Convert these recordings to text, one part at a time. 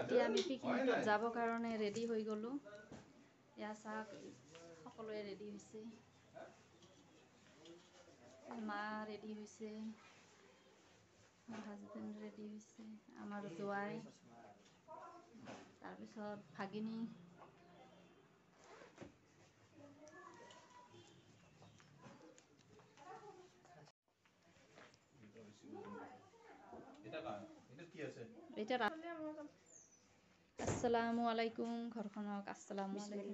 এতিয়া আমি পিকনিকত যাবৰ কাৰণে ৰেডি হৈ গ'লোঁ। এয়া চাওক সকলোৱে ৰেডি হৈছে, মা ৰেডি হৈছে, মোৰ হাজবেণ্ড ৰেডি হৈছে, আমাৰ জোৱাই, তাৰপিছত ভাগিনী, আসসালামু আলাইকুম, ঘৰখনক আসসালামু আলাইকুম।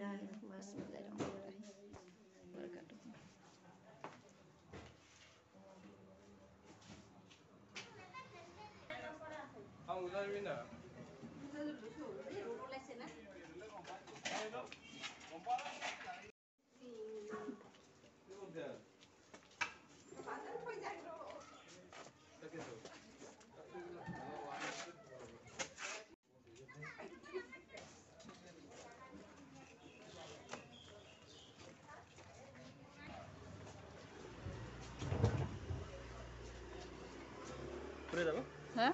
হ্যাঁ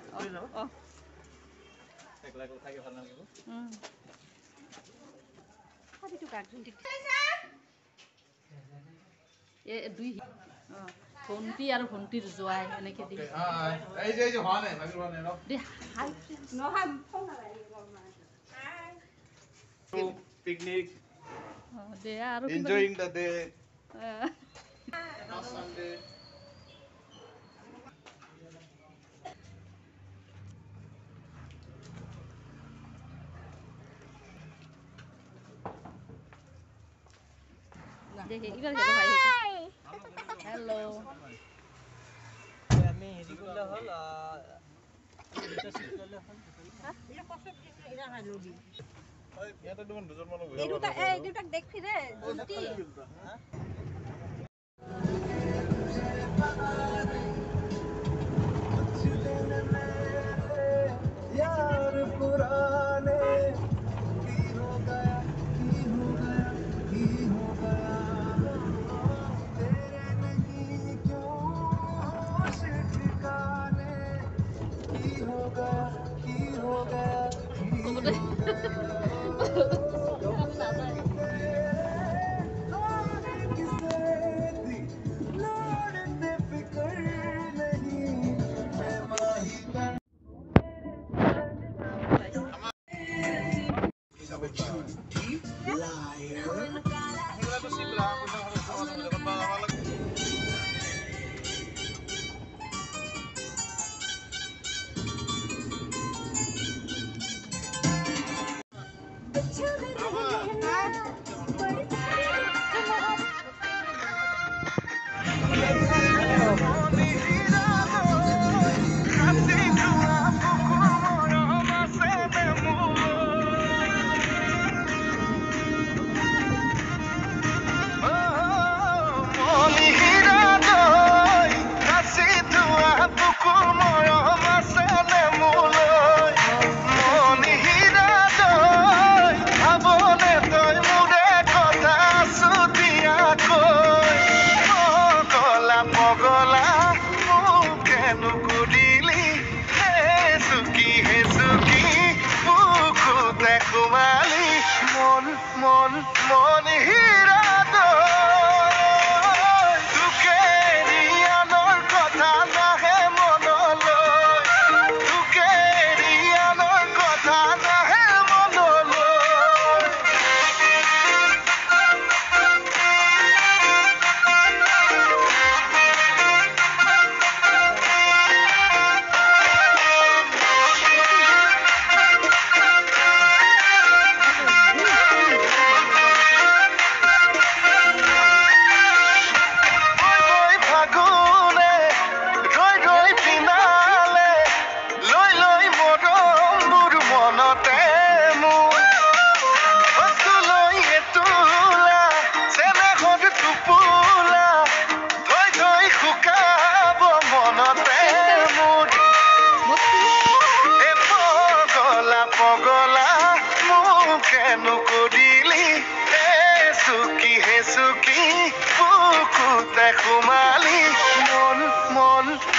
ভণ্টি আৰু ভণ্টিৰ জোৱাই এনেকে picnic আৰু enjoying the day দেখে এবাৰ হ্যালো আমি হেৰি কৰিলে হ'ল দুটাক দেখবি রে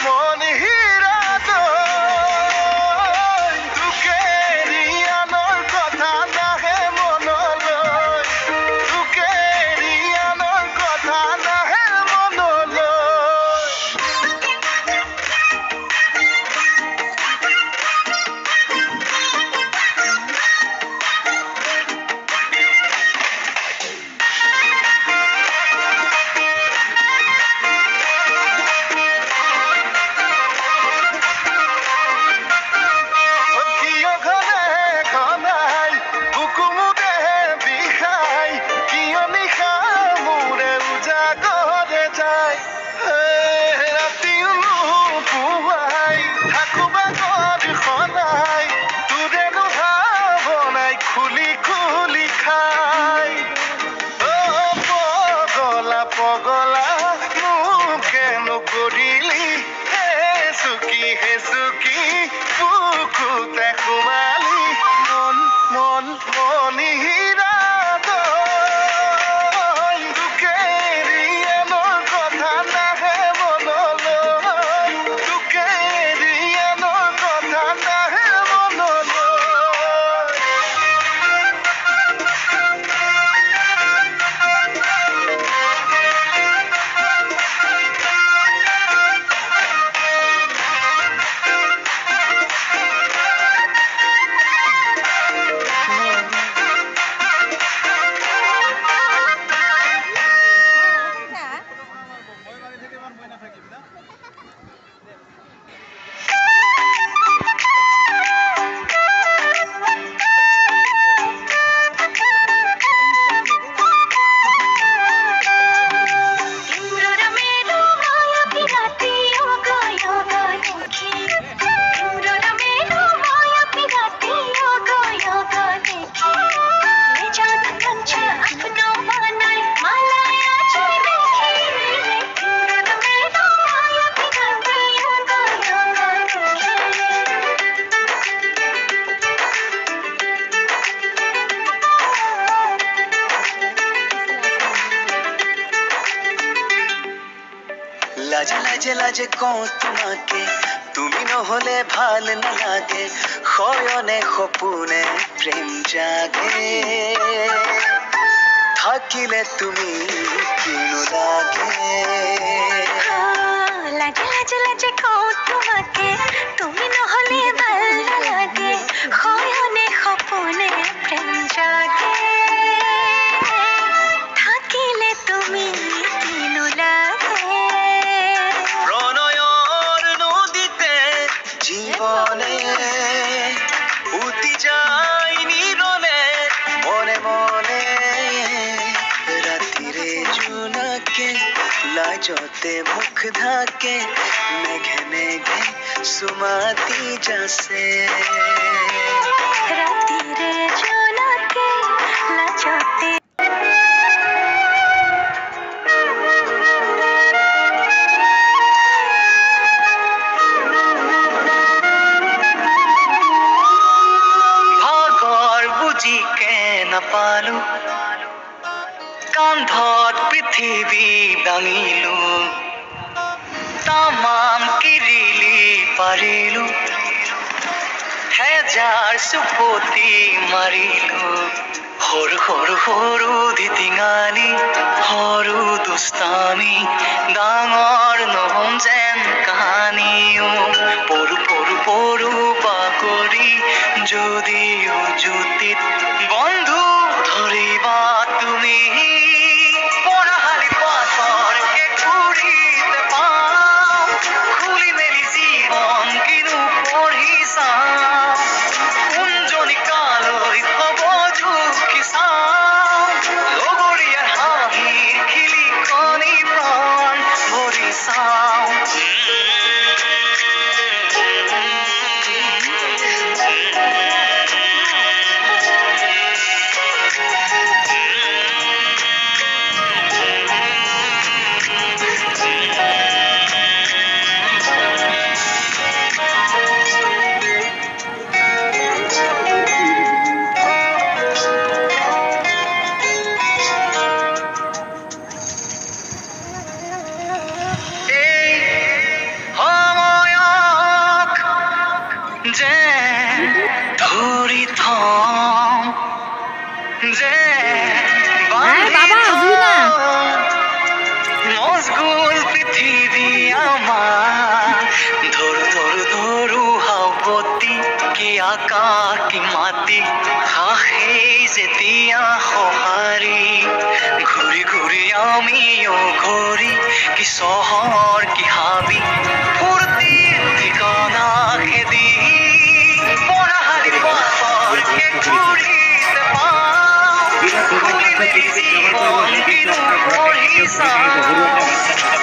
Mon hira, tu quería যে কওঁ তোমাকে তুমি নহলে ভাল নালাগে শয়নে সপোনে প্ৰেম জাগে থাকিলে তুমি কিনো লাগে লাজে লাজে লাজে কওঁ তোমাকে তুমি নহলে ভাল নালাগে শয়নে সপোনে প্ৰেম জাগে থাকিলে তুমি কিনো লাগে প্ৰণয়ৰ নদীতে জীৱনে উটি যায় নিৰলে মনে মনে ৰাতিৰে জোনাকে লাজতে মুখ ঢাকে মেঘে মেঘে সুমাতি যাছে ৰাতিৰে জোনাকে লাজতে ভাগৰ বুজিকে নাপালো কান্ধত পৃথিৱী দাঙিলো তামাম কিৰিলি পাৰিলো হেজাৰ চুপতি মাৰিলো সৰু সৰু সৰু ধিটিঙালি সৰু দুষ্টামি ডাঙৰ নহম যেন কাহানিও পৰু পৰু পৰু বাকৰি যদিও জুতিত বন্ধু ধৰিবা তুমি পঢ়াশালি পাথৰ কেঁকুৰিতে পাম খুলি মেলি জীৱন কিনো পঢ়ি চাম কুঞ্জনিকালৈ হ'ব ঝুঁকি চাম লগৰীয়াৰ হাঁহিৰ খিলিকনি প্ৰাণ ভৰি চাওঁ যে ধৰি থম যে মজগুল পৃথিৱী আমাৰ ধৰু ধৰু ধৰু হাৱতি কি আকাশ কি মাটি হাঁহি যেতিয়া সঁহাৰি ঘূৰি ঘূৰি আমিও ঘূৰি কি চহৰ কি হাবি ফূৰ্তিৰ ঠিকনা খেদি পঢ়াশালি পাথৰ কেঁকুৰিতে পাম খুলি মেলি জীৱন কিনো পঢ়ি চাম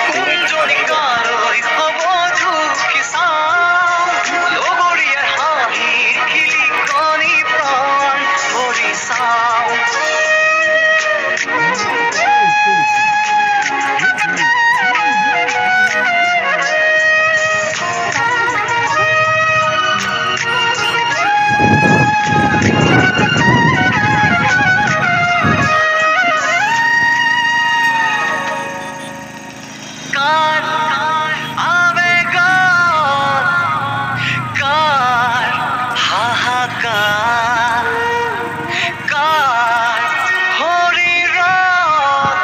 কুঞ্জনিকালৈ হ'ব ঝুঁকি চাম লগৰীয়াৰ হাঁহিৰ খিলিকনি প্ৰাণ ভৰি চাওঁ কাৰ আবেগত কাৰ হাহাকাৰ কাৰ শৰীৰত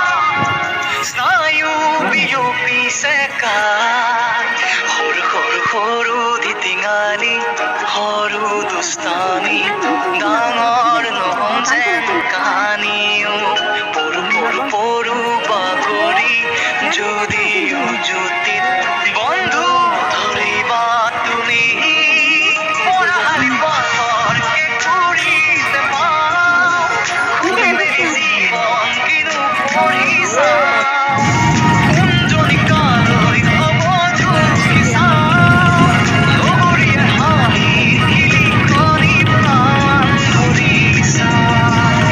স্নায়ু বিয়পিছে কাৰ সৰু সৰু সৰু ধিটিঙালি সৰু দুষ্টামি ডাঙৰ নহম যেন কাহানিও পৰু পৰু পৰু বাগৰি যদিও জুতিত বন্ধু ধৰিবা তুমি পঢ়াশালি পাথৰ কেঁকুৰিতে পাম খুলি মেলি জীৱন কিনো পঢ়ি চাম কুঞ্জনিকালৈ হ'ব ঝুঁকি চাম লগৰীয়াৰ হাঁহিৰ খিলিকনি প্ৰাণ ভৰি চাম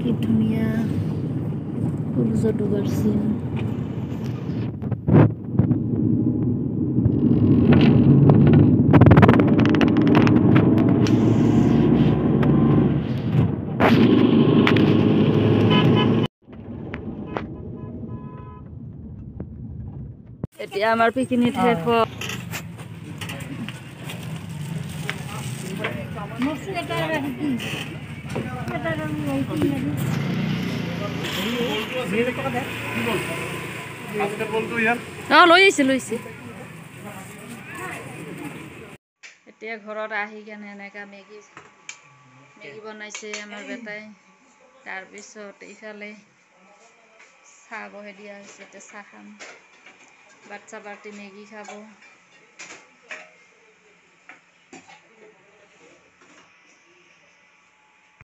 কি ধুনীয়া সূৰ্যটো বাঢ়িছিল। এতিয়া আমাৰ পিকনিক শেষ হ'ল। লৈ আহিছে। এতিয়া ঘৰত আহি কেনে এনেকা মেগী বনাইছে আমাৰ বেটাই। তাৰপিছত ইফালে চাহ বহাই দিয়া হৈছে। এতিয়া চাহ খাম। বাচ্চা পাৰ্টি মেগী খাব।